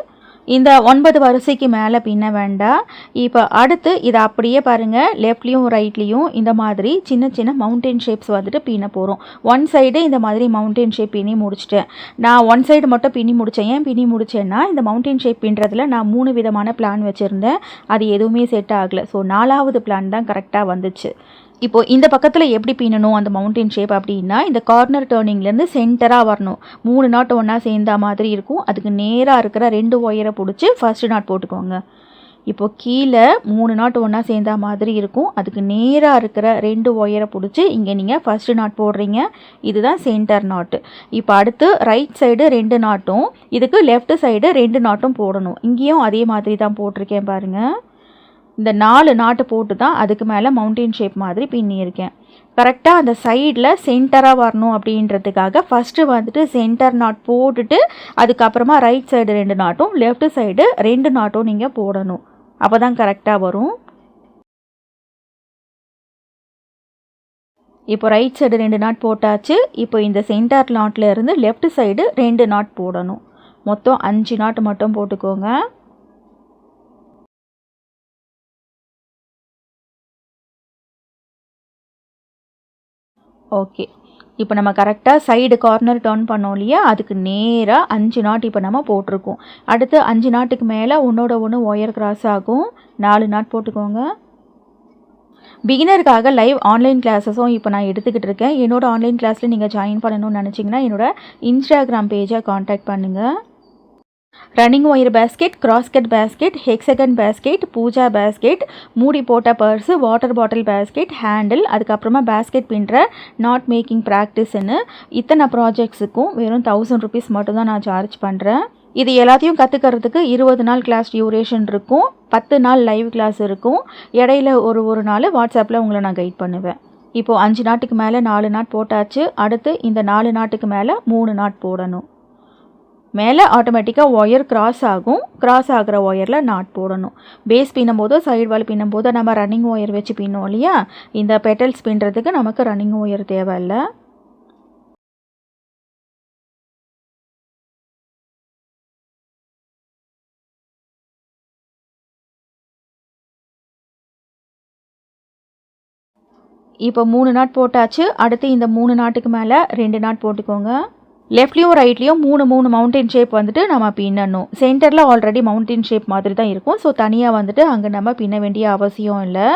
Speaker 1: இந்த 9 வரிசைக்கு மேலே பின்ன வேண்டாம். இப்போ அடுத்து இதை அப்படியே பாருங்கள், லெஃப்ட்லேயும் ரைட்லேயும் இந்த மாதிரி சின்ன மவுண்டன் ஷேப்ஸ் வந்துட்டு பின்ன போகிறோம். 1 சைடு இந்த மாதிரி மவுண்டன் ஷேப் பின்னி முடிச்சிட்டேன். நான் 1 சைடு மட்டும் பின்னி முடித்தேன். ஏன் பின்னி முடித்தேன்னா, இந்த மவுண்டன் ஷேப் பின்னுறதுல நான் 3 விதமான பிளான் வச்சுருந்தேன். அது எதுவுமே செட் ஆகலை. ஸோ 4வது பிளான் தான் கரெக்டாக வந்துச்சு. இப்போது இந்த பக்கத்தில் எப்படி பின்னணும் அந்த மவுண்டன் ஷேப் அப்படின்னா, இந்த கார்னர் டர்னிங்லேருந்து சென்டராக வரணும். 3 நாட் ஒன்றா சேர்ந்த மாதிரி இருக்கும். அதுக்கு நேராக இருக்கிற 2 ஒயரை பிடிச்சி ஃபர்ஸ்ட் நாட் போட்டுக்கோங்க. இப்போது கீழே 3 நாட் ஒன்றா சேர்ந்த மாதிரி இருக்கும். அதுக்கு நேராக இருக்கிற 2 ஒயரை பிடிச்சி இங்கே நீங்கள் ஃபர்ஸ்ட் நாட் போடுறீங்க. இதுதான் சென்டர் நாட்டு. இப்போ அடுத்து ரைட் சைடு 2 நாட்டும், இதுக்கு லெஃப்ட் சைடு 2 நாட்டும் போடணும். இங்கேயும் அதே மாதிரி தான் போட்டிருக்கேன் பாருங்கள். இந்த 4 நாட்டு போட்டு தான் அதுக்கு மேலே மவுண்டன் ஷேப் மாதிரி பின்னியிருக்கேன். கரெக்டாக அந்த சைடில் சென்டராக வரணும் அப்படின்றதுக்காக ஃபஸ்ட்டு வந்துட்டு சென்டர் நாட் போட்டுட்டு அதுக்கப்புறமா ரைட் சைடு 2 நாட்டும் லெஃப்ட் சைடு 2 நாட்டும் நீங்கள் போடணும். அப்போ தான் கரெக்டாக வரும். இப்போ ரைட் சைடு 2 நாட் போட்டாச்சு. இப்போ இந்த சென்டர் நாட்டில் இருந்து லெஃப்ட் சைடு 2 நாட் போடணும். மொத்தம் 5 நாட் மட்டும் போட்டுக்கோங்க. ஓகே, இப்போ நம்ம கரெக்டாக சைடு கார்னர் டர்ன் பண்ணோம் இல்லையா, அதுக்கு நேராக 5 நாட் இப்போ நம்ம போட்டிருக்கோம். அடுத்து 5 நாட்டுக்கு மேலே ஒன்றோட ஒன்று ஒயர் கிராஸ் ஆகும். 4 நாட் போட்டுக்கோங்க. பிகினருக்காக லைவ் ஆன்லைன் கிளாஸஸும் இப்போ நான் எடுத்துக்கிட்டு இருக்கேன். என்னோட ஆன்லைன் கிளாஸில் நீங்கள் ஜாயின் பண்ணணும்னு நினச்சிங்கன்னா என்னோட இன்ஸ்டாகிராம் பேஜை காண்டாக்ட் பண்ணுங்கள். Running wire basket, crosscut basket, hexagon basket, puja basket, மூடி போட்ட purse, water bottle basket, handle, அதுக்கப்புறமா பேஸ்கெட் பின்னுற நாட் மேக்கிங் ப்ராக்டிஸ்ன்னு இத்தனை ப்ராஜெக்ட்ஸுக்கும் வெறும் 1000 rupees மட்டும்தான் நான் சார்ஜ் பண்ணுறேன். இது எல்லாத்தையும் கற்றுக்கிறதுக்கு 20 நாள் கிளாஸ் டியூரேஷன் இருக்கும். 10 நாள் லைவ் கிளாஸ் இருக்கும். இடையில ஒரு நாள் வாட்ஸ்அப்பில் உங்களை நான் கைட் பண்ணுவேன். இப்போது 5 நாட்டுக்கு மேலே 4 நாட் போட்டாச்சு. அடுத்து இந்த 4 நாட்டுக்கு மேலே 3 நாட் போடணும். மேலே ஆட்டோமேட்டிக்காக ஒயர் கிராஸ் ஆகும். கிராஸ் ஆகிற ஒயரில் நாட் போடணும். பேஸ் பின்னும்போதோ சைடு வால் பின்னும்போதோ நம்ம ரன்னிங் ஒயர் வச்சு பின்னோம் இல்லையா, இந்த பெட்டல்ஸ் பின்னுறதுக்கு நமக்கு ரன்னிங் ஒயர் தேவையில்லை. இப்போ 3 நாட் போட்டாச்சு. அடுத்து இந்த 3 நாட்டுக்கு மேலே 2 நாட் போட்டுக்கோங்க. லெஃப்ட்லேயும் ரைட்லேயும் 3 மவுண்டன் ஷேப் வந்துட்டு நம்ம பின்னணும். சென்டரில் ஆல்ரெடி மவுண்டன் ஷேப் மாதிரி தான் இருக்கும். ஸோ தனியாக வந்துட்டு அங்கே நம்ம பின்ன வேண்டிய அவசியம் இல்லை.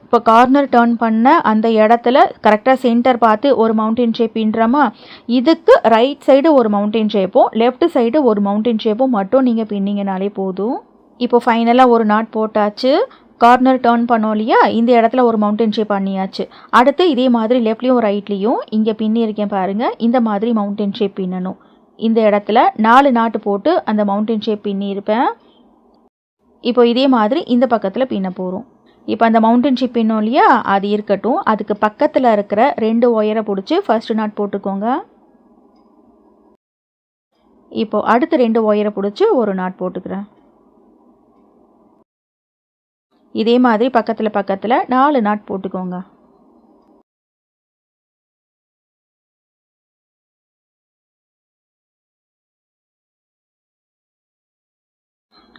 Speaker 1: இப்போ கார்னர் டர்ன் பண்ண அந்த இடத்துல கரெக்டாக சென்டர் பார்த்து ஒரு மவுண்டன் ஷேப் பின்னுறோமா, இதுக்கு ரைட் சைடு ஒரு மவுண்டன் ஷேப்பும் லெஃப்ட் சைடு ஒரு மவுண்டன் ஷேப்பும் மட்டும் நீங்கள் பின்னிங்கனாலே போதும். இப்போ ஃபைனலாக ஒரு நாட் போட்டாச்சு. கார்னர் டர்ன் பண்ணோம் இல்லையா, இந்த இடத்துல ஒரு மவுண்டன் ஷேப் பண்ணியாச்சு. அடுத்து இதே மாதிரி லெஃப்ட்லேயும் ரைட்லேயும் இங்கே பின்னியிருக்கேன் பாருங்கள், இந்த மாதிரி மவுண்டன் ஷேப் பின்னணும். இந்த இடத்துல 4 நாட்டு போட்டு அந்த மவுண்டன் ஷேப் பின்னியிருப்பேன். இப்போ இதே மாதிரி இந்த பக்கத்தில் பின்ன போகிறோம். இப்போ அந்த மவுண்டன் ஷேப் பின்னோம் இல்லையா, அது இருக்கட்டும். அதுக்கு பக்கத்தில் இருக்கிற 2 ஒயரை பிடிச்சி ஃபர்ஸ்ட் நாட் போட்டுக்கோங்க. இப்போது அடுத்து 2 ஒயரை பிடிச்சி ஒரு நாட் போட்டுக்கிறேன். இதே மாதிரி பக்கத்தில் 4 நாட் போட்டுக்கோங்க.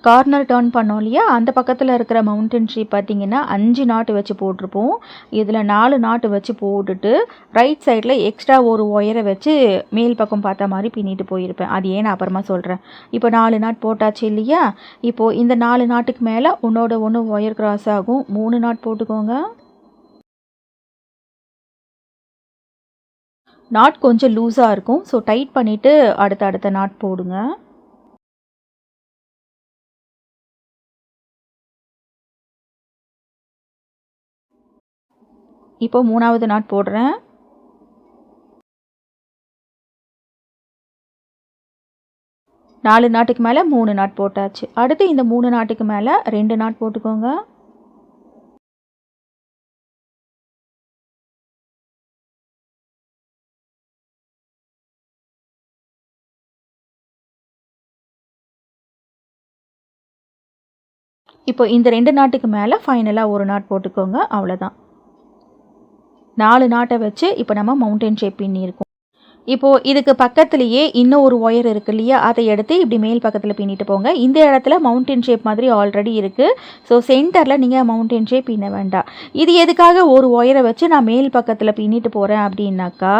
Speaker 1: கார்னர் டர்ன் பண்ணோம் இல்லையா, அந்த பக்கத்தில் இருக்கிற மவுண்டன் ஷேப் பார்த்தீங்கன்னா 5 நாட்டு வச்சு போட்டிருப்போம். இதில் 4 நாட்டு வச்சு போட்டுட்டு ரைட் சைடில் எக்ஸ்ட்ரா ஒரு ஒயரை வச்சு மேல் பக்கம் பார்த்த மாதிரி பின்னிட்டு போயிருப்பேன். அது ஏன் அப்புறமா சொல்கிறேன். இப்போ 4 நாட் போட்டாச்சு இல்லையா, இப்போது இந்த 4 நாட்டுக்கு மேலே ஒன்றோட ஒன்று ஒயர் கிராஸ் ஆகும். 3 நாட் போட்டுக்கோங்க. நாட் கொஞ்சம் லூஸாக இருக்கும். ஸோ டைட் பண்ணிவிட்டு அடுத்த நாட் போடுங்க. இப்போ 3வது நாட் போடுறேன். நாலு நாட்டுக்கு மேலே 3 நாட் போட்டாச்சு. அடுத்து இந்த 3 நாட்டுக்கு மேலே 2 நாட் போட்டுக்கோங்க. இப்போ இந்த 2 நாட்டுக்கு மேலே ஃபைனலாக ஒரு நாட் போட்டுக்கோங்க. அவ்வளோதான். 4 நாட்டை வச்சு இப்போ நம்ம மவுண்டன் ஷேப் பின்னியிருக்கோம். இப்போது இதுக்கு பக்கத்துலேயே இன்னும் ஒரு ஒயர் இருக்குது இல்லையா, அதை எடுத்து இப்படி மேல் பக்கத்தில் பின்னிட்டு போங்க. இந்த இடத்துல மவுண்டன் ஷேப் மாதிரி ஆல்ரெடி இருக்குது. ஸோ சென்டரில் நீங்கள் மவுண்டன் ஷேப் பின்ன வேண்டாம். இது எதுக்காக ஒரு ஒயரை வச்சு நான் மேல் பக்கத்தில் பின்னிட்டு போகிறேன் அப்படின்னாக்கா,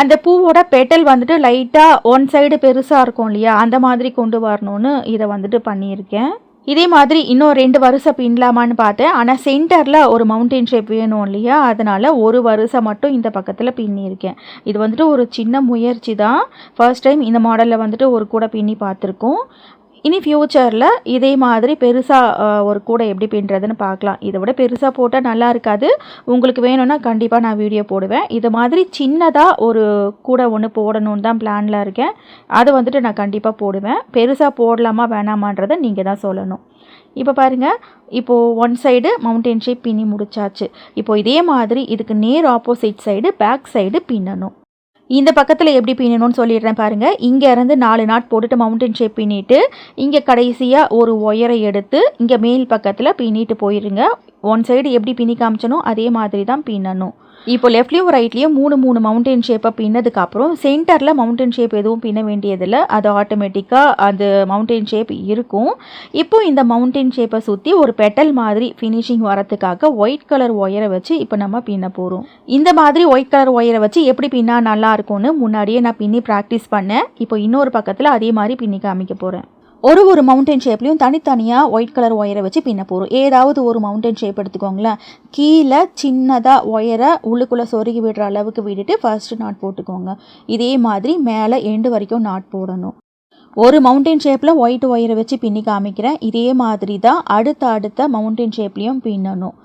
Speaker 1: அந்த பூவோட பெட்டல் வந்துட்டு லைட்டாக ஒன் சைடு பெருசாக இருக்கும் இல்லையா, அந்த மாதிரி கொண்டு வரணும்னு இதை வந்துட்டு பண்ணியிருக்கேன். இதே மாதிரி இன்னும் 2 வரிசை பின்னலாமான்னு பார்த்தேன். ஆனால் சென்டரில் ஒரு மவுண்டன் ஷேப் வேணும் இல்லையா, அதனால் ஒரு வரிசை மட்டும் இந்த பக்கத்தில் பின்னியிருக்கேன். இது வந்துட்டு ஒரு சின்ன முயற்சி தான். ஃபர்ஸ்ட் டைம் இந்த மாடலில் வந்துட்டு ஒரு கூடை பின்னி பார்த்துருக்கோம். இனி ஃப்யூச்சரில் இதே மாதிரி பெருசாக ஒரு கூடை எப்படி பின்னுறதுன்னு பார்க்கலாம். இதை விட பெருசாக போட்டால் நல்லா இருக்காது. உங்களுக்கு வேணும்னா கண்டிப்பாக நான் வீடியோ போடுவேன். இது மாதிரி சின்னதாக ஒரு கூடை ஒன்று போடணுன்னு தான் பிளானில் இருக்கேன். அதை வந்துட்டு நான் கண்டிப்பாக போடுவேன். பெருசாக போடலாமா வேணாமான்றதை நீங்கள் தான் சொல்லணும். இப்போ பாருங்கள், இப்போது ஒன் சைடு மவுண்டன் ஷேப் பின்னி முடிச்சாச்சு. இப்போது இதே மாதிரி இதுக்கு நேர் ஆப்போசிட் சைடு பேக் சைடு பின்னணும். இந்த பக்கத்தில் எப்படி பின்னணும்னு சொல்லிடுறேன் பாருங்கள். இங்கே இருந்து 4 நாட் போட்டுட்டு மவுண்டன் ஷேப் பின்னிட்டு இங்கே கடைசியாக ஒரு ஒயரை எடுத்து இங்கே மேல் பக்கத்தில் பின்னிட்டு போயிருங்க. ஒன் சைடு எப்படி பின்னி காமிச்சனோ அதே மாதிரி தான் பின்னணும். இப்போ லெஃப்ட்லேயும் ரைட்லேயும் 3 மவுண்டன் ஷேப்பை பின்னதுக்கப்புறம் சென்டரில் மவுண்டன் ஷேப் எதுவும் பின்ன வேண்டியதில்லை. அது ஆட்டோமேட்டிக்காக அது மவுண்டன் ஷேப் இருக்கும். இப்போ இந்த மவுண்டன் ஷேப்பை சுற்றி ஒரு பெட்டல் மாதிரி ஃபினிஷிங் வரத்துக்காக ஒயிட் கலர் ஒயரை வச்சு இப்போ நம்ம பின்ன போகிறோம். இந்த மாதிரி ஒயிட் கலர் ஒயரை வச்சு எப்படி பின்னா நல்லா இருக்கும்னு முன்னாடியே நான் பின்னி ப்ராக்டிஸ் பண்ணேன். இப்போ இன்னொரு பக்கத்தில் அதே மாதிரி பின்னி காமிக்க போகிறேன். ஒரு மவுண்டன் ஷேப்லையும் தனித்தனியாக ஒயிட் கலர் ஒயரை வச்சு பின்ன போகிறோம். ஏதாவது ஒரு மவுண்டன் ஷேப் எடுத்துக்கோங்களேன். கீழே சின்னதாக ஒயரை உள்ளுக்குள்ளே சொருகி விடுற அளவுக்கு விட்டுட்டு ஃபர்ஸ்ட் நாட் போட்டுக்கோங்க. இதே மாதிரி மேலே எண்டு வரைக்கும் நாட் போடணும். ஒரு மவுண்டன் ஷேப்பில் ஒயிட் ஒயரை வச்சு பின்னி காமிக்கிறேன். இதே மாதிரி தான் அடுத்த மவுண்டன் ஷேப்லேயும் பின்னணும்.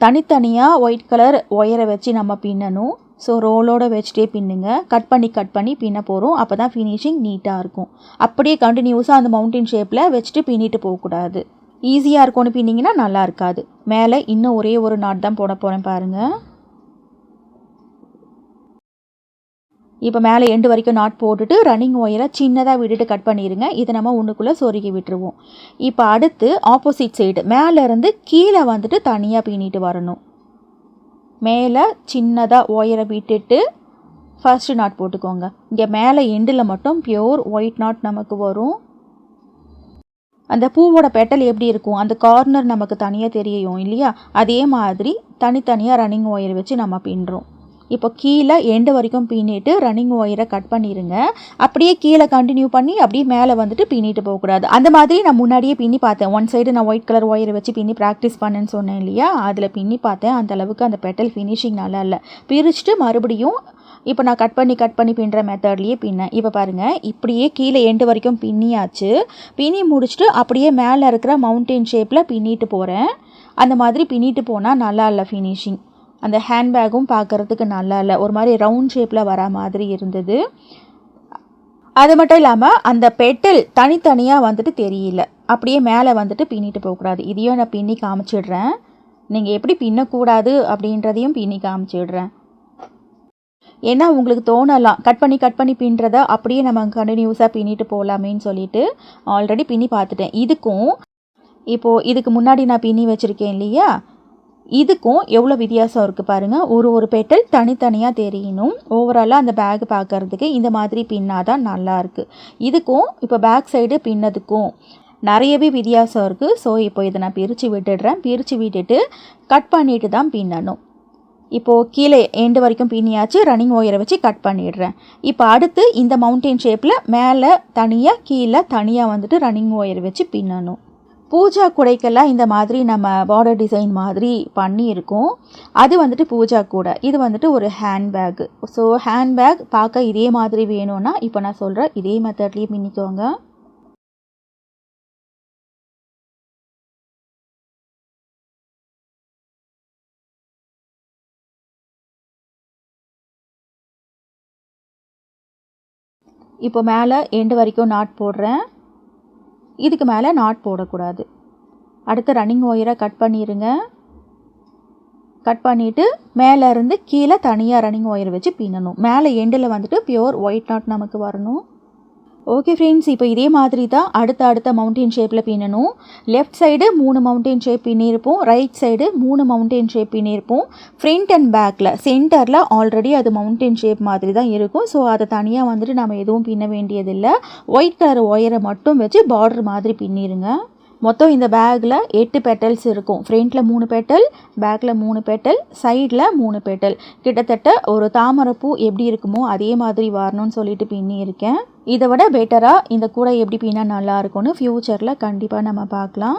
Speaker 1: தனித்தனியாக ஒயிட் கலர் ஒயரை வச்சு நம்ம பின்னணும். ஸோ ரோலோடு வச்சுட்டே பின்னுங்க. கட் பண்ணி பின்ன போகிறோம். அப்போ தான் ஃபினிஷிங் நீட்டாக இருக்கும். அப்படியே கண்டினியூஸாக அந்த மவுண்டன் ஷேப்பில் வச்சுட்டு பின்னிட்டு போகக்கூடாது. ஈஸியாக இருக்கும்னு பின்னிங்கன்னா நல்லா இருக்காது. மேலே இன்னும் ஒரே ஒரு நாட் தான் போட போகிறேன் பாருங்கள். இப்போ மேலே எண்டு வரைக்கும் நாட் போட்டுட்டு ரன்னிங் ஒயரை சின்னதாக விட்டுட்டு கட் பண்ணிடுங்க. இதை நம்ம ஒன்றுக்குள்ளே சொருகி விட்டுருவோம். இப்போ அடுத்து ஆப்போசிட் சைடு மேலேருந்து கீழே வந்துட்டு தனியாக பின்னிட்டு வரணும். மேலே சின்னதாக ஒயரை விட்டுட்டு ஃபர்ஸ்ட் நாட் போட்டுக்கோங்க. இங்கே மேலே எண்டில் மட்டும் பியோர் ஒயிட் நாட் நமக்கு வரும். அந்த பூவோட பெட்டல் எப்படி இருக்கும், அந்த கார்னர் நமக்கு தனியாக தெரியும் இல்லையா, அதே மாதிரி தனித்தனியாக ரன்னிங் ஒயர் வச்சு நம்ம பின்னுறோம். இப்போ கீழே எண்டு வரைக்கும் பின்னிட்டு ரன்னிங் ஒயரை கட் பண்ணிடுங்க. அப்படியே கீழே கண்டினியூ பண்ணி அப்படியே மேலே வந்துட்டு பின்னிட்டு போகக்கூடாது. அந்த மாதிரி நான் முன்னாடியே பின்னி பார்த்தேன். ஒன் சைடு நான் ஒயிட் கலர் ஒயரை வச்சு பின்னி ப்ராக்டிஸ் பண்ணேன்னு சொன்னேன் இல்லையா, அதில் பின்னி பார்த்தேன். அந்தளவுக்கு அந்த பெட்டல் ஃபினிஷிங் நல்லா இல்லை. பிரிச்சுட்டு மறுபடியும் இப்போ நான் கட் பண்ணி பின்னுற மெத்தட்லேயே பின்னேன். இப்போ பாருங்கள், இப்படியே கீழே எண்டு வரைக்கும் பின்னியாச்சு. பின்னி முடிச்சுட்டு அப்படியே மேலே இருக்கிற மவுண்டன் ஷேப்பில் பின்னிட்டு போகிறேன். அந்த மாதிரி பின்னிட்டு போனால் நல்லா இல்லை ஃபினிஷிங். அந்த ஹேண்ட்பேக்கும் பார்க்குறதுக்கு நல்லா இல்லை, ஒரு மாதிரி ரவுண்ட் ஷேப்பில் வர மாதிரி இருந்தது. அது மட்டும் இல்லாமல் அந்த பெட்டல் தனித்தனியாக வந்துட்டு தெரியல. அப்படியே மேலே வந்துட்டு பின்னிட்டு போகக்கூடாது. இதையும் நான் பின்னி காமிச்சிடுறேன். நீங்கள் எப்படி பின்னக்கூடாது அப்படின்றதையும் பின்னி காமிச்சிடுறேன். ஏன்னா உங்களுக்கு தோணலாம் கட் பண்ணி பின்னுறத அப்படியே நம்ம கண்டினியூஸாக பின்னிட்டு போகலாமேன்னு சொல்லிட்டு ஆல்ரெடி பின்னி பார்த்துட்டேன். இதுக்கு முன்னாடி நான் பின்னி வச்சுருக்கேன் இல்லையா, இதுக்கும் எவ்வளோ வித்தியாசம் இருக்குது பாருங்கள். ஒரு பெட்டல் தனித்தனியாக தெரியணும். ஓவராலாக அந்த பேக் பார்க்குறதுக்கு இந்த மாதிரி பின்னாதான் நல்லாயிருக்கு. இதுக்கும் இப்போ பேக் சைடு பின்னதுக்கும் நிறையவே வித்தியாசம் இருக்குது. ஸோ இப்போ இதை நான் பிரித்து விட்டுடுறேன். பிரித்து விட்டுட்டு கட் பண்ணிட்டு தான் பின்னணும். இப்போது கீழே எண்டு வரைக்கும் பின்னியாச்சு. ரன்னிங் ஒயரை வச்சு கட் பண்ணிடுறேன். இப்போ அடுத்து இந்த மவுண்டன் ஷேப்பில் மேலே தனியாக கீழே தனியாக வந்துட்டு ரன்னிங் ஒயர் வச்சு பின்னணும். பூஜா கூடைக்கெல்லாம் இந்த மாதிரி நம்ம பார்டர் டிசைன் மாதிரி பண்ணியிருக்கோம். அது வந்துட்டு பூஜா கூடை. இது வந்துட்டு ஒரு ஹேண்ட்பேக்கு. ஸோ ஹேண்ட்பேக் பார்க்க இதே மாதிரி வேணும்னா இப்போ நான் சொல்கிறேன் இதே மெத்தட்லேயே பின்னிக்கோங்க. இப்போ மேலே எண்டு வரைக்கும் நாட் போடுறேன். இதுக்கு மேலே நாட் போடக்கூடாது. அடுத்து ரன்னிங் ஒயரை கட் பண்ணிடுங்க. கட் பண்ணிவிட்டு மேலேருந்து கீழே தனியாக ரன்னிங் ஒயர் வச்சு பின்னணும். மேலே எண்டில் வந்துட்டு பியோர் ஒயிட் நாட் நமக்கு வரணும். ஓகே ஃப்ரெண்ட்ஸ், இப்போ இதே மாதிரி தான் அடுத்த மவுண்டன் ஷேப்பில் பின்னணும். லெஃப்ட் சைடு 3 மவுண்டன் ஷேப் பின்னிருப்போம், ரைட் சைடு 3 மவுண்டன் ஷேப் பின்னிருப்போம். ஃப்ரண்ட் அண்ட் பேக்கில் சென்டரில் ஆல்ரெடி அது மவுண்டன் ஷேப் மாதிரி தான் இருக்கும். ஸோ அதை தனியாக வந்துட்டு நம்ம எதுவும் பின்ன வேண்டியதில்லை. ஒயிட் கலர் ஒயரை மட்டும் வச்சு பார்டர் மாதிரி பின்னிருங்க. மொத்தம் இந்த பேக்கில் 8 பெட்டல்ஸ் இருக்கும். ஃப்ரண்ட்டில் 3 பெட்டல், பேக்கில் 3 பெட்டல், சைடில் 3 பெட்டல். கிட்டத்தட்ட ஒரு தாமரைப்பூ எப்படி இருக்குமோ அதே மாதிரி வரணும்னு சொல்லிட்டு பின்னியிருக்கேன். இதை விட பெட்டராக இந்த கூடை எப்படி பின்னா நல்லா இருக்கும்னு ஃப்யூச்சரில் கண்டிப்பாக நம்ம பார்க்கலாம்.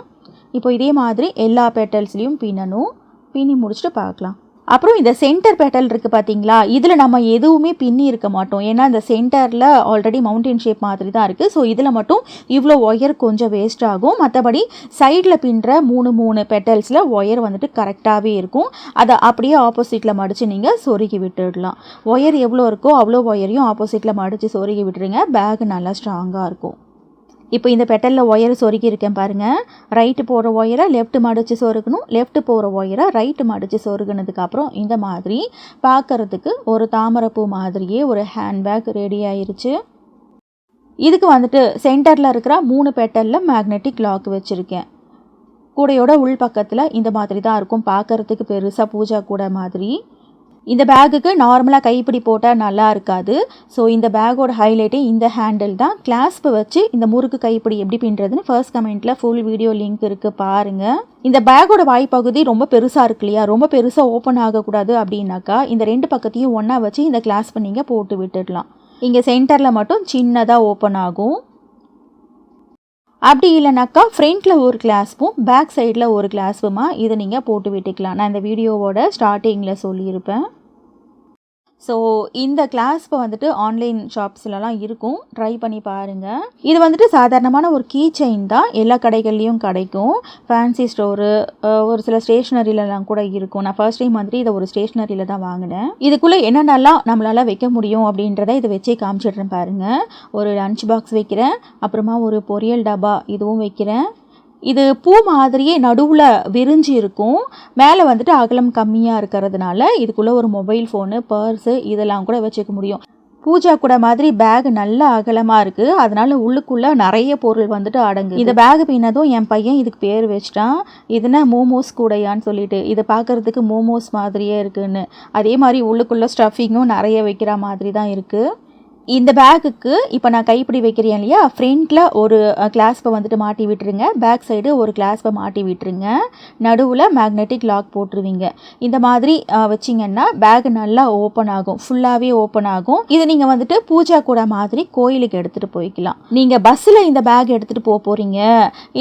Speaker 1: இப்போ இதே மாதிரி எல்லா பெட்டல்ஸ்லேயும் பின்னணும். பின்னி முடிச்சுட்டு பார்க்கலாம். அப்புறம் இந்த சென்டர் பெட்டல் இருக்குது பார்த்தீங்களா, இதில் நம்ம எதுவுமே பின்னி இருக்க மாட்டோம். ஏன்னா இந்த சென்டரில் ஆல்ரெடி மவுண்டன் ஷேப் மாதிரி தான் இருக்குது. ஸோ இதில் மட்டும் இவ்வளோ ஒயர் கொஞ்சம் வேஸ்ட் ஆகும். மற்றபடி சைடில் பின்னுற 3 பெட்டல்ஸில் ஒயர் வந்துட்டு கரெக்டாகவே இருக்கும். அதை அப்படியே ஆப்போசிட்டில் மடித்து நீங்கள் சொருகி விட்டுடலாம். ஒயர் எவ்வளோ இருக்கோ அவ்வளோ ஒயரையும் ஆப்போசிட்டில் மடித்து சொருகி விட்டுருங்க. பேக் நல்லா ஸ்ட்ராங்காக இருக்கும். இப்போ இந்த பெட்டலில் ஒயரை சொருக்கி இருக்கேன் பாருங்கள். ரைட்டு போகிற ஒயரை லெஃப்ட் மடித்து சொருகணும், லெஃப்ட் போகிற ஒயரை ரைட்டு மடித்து சொருகினதுக்கப்புறம் இந்த மாதிரி பார்க்குறதுக்கு ஒரு தாமரைப்பூ மாதிரியே ஒரு ஹேண்ட்பேக் ரெடி ஆயிருச்சு. இதுக்கு வந்துட்டு சென்டரில் இருக்கிற 3 பெட்டலில் மேக்னெட்டிக் லாக் வச்சுருக்கேன். கூடையோட உள் பக்கத்தில் இந்த மாதிரி தான் இருக்கும், பார்க்குறதுக்கு பெருசாக பூஜா கூடை மாதிரி. இந்த பேக்குக்கு நார்மலாக கைப்பிடி போட்டால் நல்லா இருக்காது. ஸோ இந்த பேக்கோட ஹைலைட்டே இந்த ஹேண்டில் தான். கிளாஸ்ப்பு வச்சு இந்த முறுக்கு கைப்பிடி எப்படி பின்னுறதுன்னு ஃபர்ஸ்ட் கமெண்ட்டில் ஃபுல் வீடியோ லிங்க் இருக்குது பாருங்கள். இந்த பேக்கோட வாய்ப்பகுதி ரொம்ப பெருசாக இருக்கு இல்லையா, ரொம்ப பெருசாக ஓப்பன் ஆகக்கூடாது அப்படின்னாக்கா இந்த 2 பக்கத்தையும் ஒன்றா வச்சு இந்த கிளாஸ்ப்பை நீங்கள் போட்டு விட்டுடலாம். இங்கே சென்டரில் மட்டும் சின்னதாக ஓப்பன் ஆகும். அப்படி இல்லைனாக்கா ஃப்ரண்ட்டில் ஒரு கிளாஸ்ப்பும் பேக் சைடில் ஒரு கிளாஸ்ப்புமா இதை நீங்கள் போட்டு விட்டுக்கலாம். நான் இந்த வீடியோவோட ஸ்டார்டிங்கில் சொல்லியிருப்பேன். ஸோ இந்த கிளாஸ்ப்பை வந்துட்டு ஆன்லைன் ஷாப்ஸ்லலாம் இருக்கும், ட்ரை பண்ணி பாருங்கள். இது வந்துட்டு சாதாரணமான ஒரு கீ செயின் தான், எல்லா கடைகள்லேயும் கிடைக்கும். ஃபேன்சி ஸ்டோரு, ஒரு சில ஸ்டேஷ்னரியிலலாம் கூட இருக்கும். நான் ஃபர்ஸ்ட் டைம் வந்துட்டு இதை ஒரு ஸ்டேஷ்னரியில் தான் வாங்கினேன். இதுக்குள்ளே என்னென்னலாம் நம்மளால் வைக்க முடியும் அப்படின்றத இதை வச்சே காமிச்சிடுறேன் பாருங்கள். ஒரு லன்ச் பாக்ஸ் வைக்கிறேன், அப்புறமா ஒரு பொரியல் டப்பா இதுவும் வைக்கிறேன். இது பூ மாதிரியே நடுவில் விரிஞ்சு இருக்கும், மேலே வந்துட்டு அகலம் கம்மியாக இருக்கிறதுனால இதுக்குள்ளே ஒரு மொபைல் ஃபோனு, பர்ஸு இதெல்லாம் கூட வச்சுக்க முடியும். பூஜா கூட மாதிரி பேக் நல்ல அகலமாக இருக்குது, அதனால் உள்ளுக்குள்ளே நிறைய பொருள் வந்துட்டு அடங்கு. இந்த பேக் பின்னதும் என் பையன் இதுக்கு பேர் வச்சிட்டான், இதுனா மோமோஸ் கூடையான்னு சொல்லிட்டு. இதை பார்க்குறதுக்கு மோமோஸ் மாதிரியே இருக்குதுன்னு. அதே மாதிரி உள்ளுக்குள்ளே ஸ்டஃபிங்கும் நிறைய வைக்கிற மாதிரி தான் இருக்குது. இந்த பேக்குக்கு இப்போ நான் கைப்பிடி வைக்கிறேன் இல்லையா, ஃப்ரண்ட்டில் ஒரு கிளாஸ்ப்பை வந்துட்டு மாட்டி விட்டுருங்க, பேக் சைடு ஒரு கிளாஸ்ப்பை மாட்டி விட்டுருங்க, நடுவில் மேக்னெட்டிக் லாக் போட்டுருவீங்க. இந்த மாதிரி வச்சிங்கன்னா பேக் நல்லா ஓப்பன் ஆகும், ஃபுல்லாகவே ஓப்பன் ஆகும். இது நீங்கள் வந்துட்டு பூஜா கூட மாதிரி கோயிலுக்கு எடுத்துகிட்டு போய்க்கலாம். நீங்கள் பஸ்ஸில் இந்த பேக் எடுத்துகிட்டு போகிறீங்க,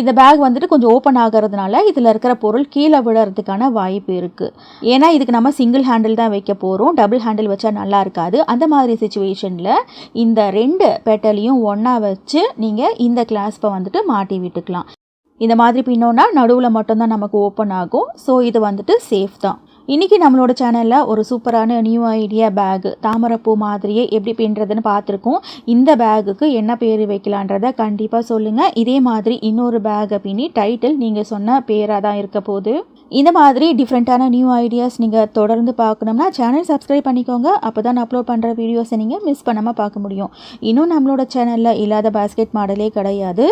Speaker 1: இந்த பேக் வந்துட்டு கொஞ்சம் ஓப்பன் ஆகிறதுனால இதில் இருக்கிற பொருள் கீழே விடுறதுக்கான வாய்ப்பு இருக்குது. ஏன்னா இதுக்கு நம்ம சிங்கிள் ஹேண்டில் தான் வைக்க போகிறோம், டபுள் ஹேண்டில் வச்சா நல்லா இருக்காது. அந்த மாதிரி சிச்சுவேஷனில் இந்த 2 பெட்டலையும் ஒன்றா வச்சு நீங்கள் இந்த கிளாஸ்ப்பை வந்துட்டு மாட்டி விட்டுக்கலாம். இந்த மாதிரி பின்னோன்னா நடுவில் மட்டும்தான் நமக்கு ஓப்பன் ஆகும். ஸோ இது வந்துட்டு சேஃப் தான். இன்றைக்கி நம்மளோட சேனலில் ஒரு சூப்பரான நியூ ஐடியா பேகு தாமரைப்பூ மாதிரியே எப்படி பின்னுறதுன்னு பார்த்துருக்கோம். இந்த பேகுக்கு என்ன பேர் வைக்கலான்றதை கண்டிப்பாக சொல்லுங்கள். இதே மாதிரி இன்னொரு பேக்கை பின்னி டைட்டில் நீங்கள் சொன்ன பேராக தான் இருக்க போகுது. இந்த மாதிரி டிஃப்ரெண்ட்டான நியூ ஐடியாஸ் நீங்கள் தொடர்ந்து பார்க்கணும்னா சேனல் சப்ஸ்கிரைப் பண்ணிக்கோங்க. அப்போ தான் அப்லோட் பண்ணுற வீடியோஸை நீங்கள் மிஸ் பண்ணாமல் பார்க்க முடியும். இன்னும் நம்மளோட சேனலில் இல்லாத பேஸ்கெட் மாடலே கிடையாது.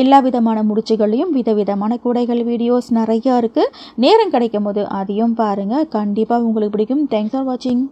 Speaker 1: எல்லா விதமான முடிச்சுகளையும் விதவிதமான கூடைகள் வீடியோஸ் நிறையா இருக்குது. நேரம் கிடைக்கும் போது அதையும் பாருங்கள், கண்டிப்பாக உங்களுக்கு பிடிக்கும். தேங்க்ஸ் ஃபார் வாட்சிங்.